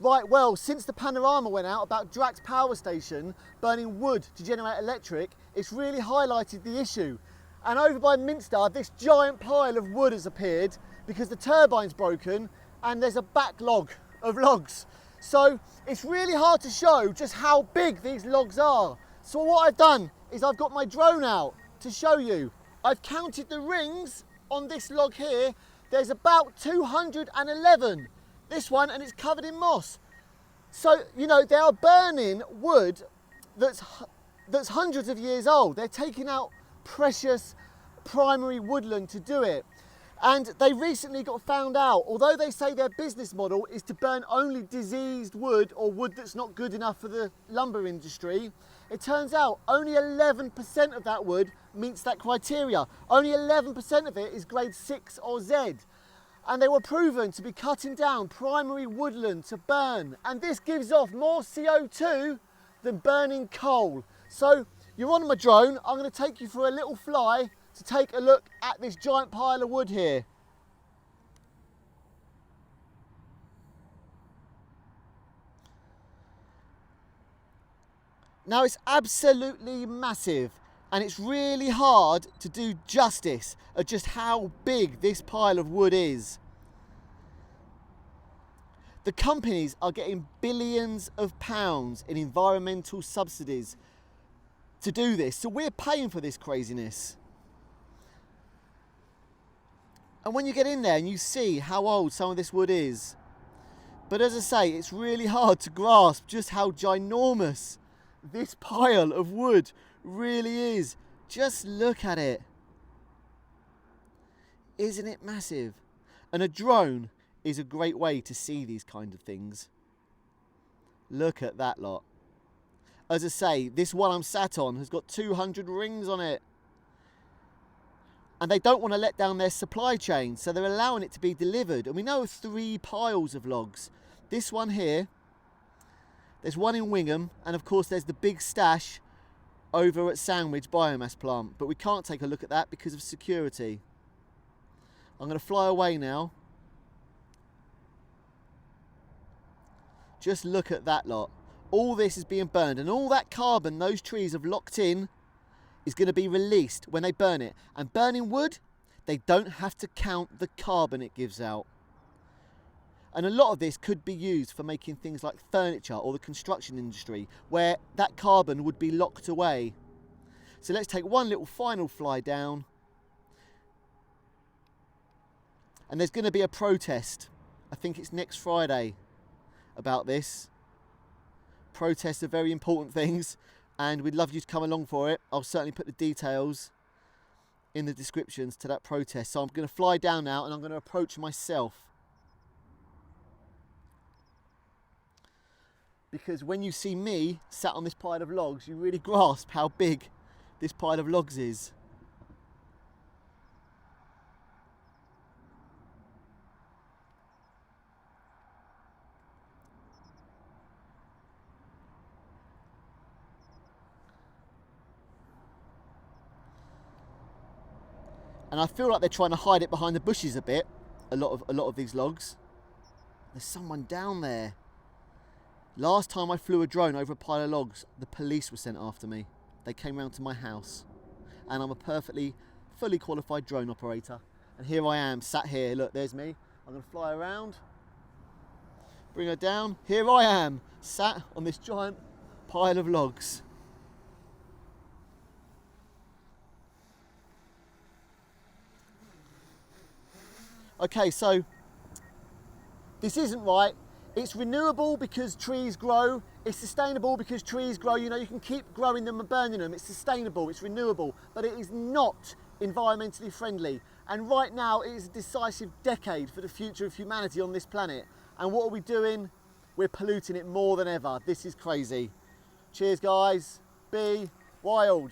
Right, well, since the panorama went out about Drax Power Station burning wood to generate electric, it's really highlighted the issue. And over by Minster, this giant pile of wood has appeared because the turbine's broken and there's a backlog of logs. So it's really hard to show just how big these logs are. So what I've done is I've got my drone out to show you. I've counted the rings on this log here. There's about 211. This one, and it's covered in moss. So, you know, they are burning wood that's hundreds of years old. They're taking out precious primary woodland to do it. And they recently got found out, although they say their business model is to burn only diseased wood or wood that's not good enough for the lumber industry, it turns out only 11% of that wood meets that criteria. Only 11% of it is grade 6 or Z. And they were proven to be cutting down primary woodland to burn. And this gives off more CO2 than burning coal. So you're on my drone. I'm going to take you for a little fly to take a look at this giant pile of wood here. Now it's absolutely massive, and it's really hard to do justice of just how big this pile of wood is. The companies are getting billions of pounds in environmental subsidies to do this, so we're paying for this craziness. And when you get in there and you see how old some of this wood is, but as I say, it's really hard to grasp just how ginormous this pile of wood really is. Just look at it. Isn't it massive? And a drone is a great way to see these kind of things. Look at that lot. As I say, this one I'm sat on has got 200 rings on it. And they don't want to let down their supply chain, so they're allowing it to be delivered. And we know of 3 piles of logs. This one here, there's one in Wingham, and of course there's the big stash over at Sandwich Biomass plant. But we can't take a look at that because of security. I'm going to fly away now. Just look at that lot. All this is being burned, and all that carbon those trees have locked in is going to be released when they burn it. And burning wood, they don't have to count the carbon it gives out. And a lot of this could be used for making things like furniture or the construction industry, where that carbon would be locked away. So let's take one little final fly down. And there's going to be a protest. I think it's next Friday about this. Protests are very important things, and we'd love you to come along for it. I'll certainly put the details in the descriptions to that protest. So I'm going to fly down now, and I'm going to approach myself. Because when you see me sat on this pile of logs, you really grasp how big this pile of logs is. And I feel like they're trying to hide it behind the bushes a bit, a lot of these logs. There's someone down there. Last time I flew a drone over a pile of logs, the police were sent after me. They came round to my house. And I'm a perfectly, fully qualified drone operator. And here I am, sat here. Look, there's me. I'm going to fly around, bring her down. Here I am, sat on this giant pile of logs. Okay, so this isn't right. It's renewable because trees grow. It's sustainable because trees grow. You know, you can keep growing them and burning them. It's sustainable, it's renewable, but it is not environmentally friendly. And right now, it is a decisive decade for the future of humanity on this planet. And what are we doing? We're polluting it more than ever. This is crazy. Cheers, guys. Be wild.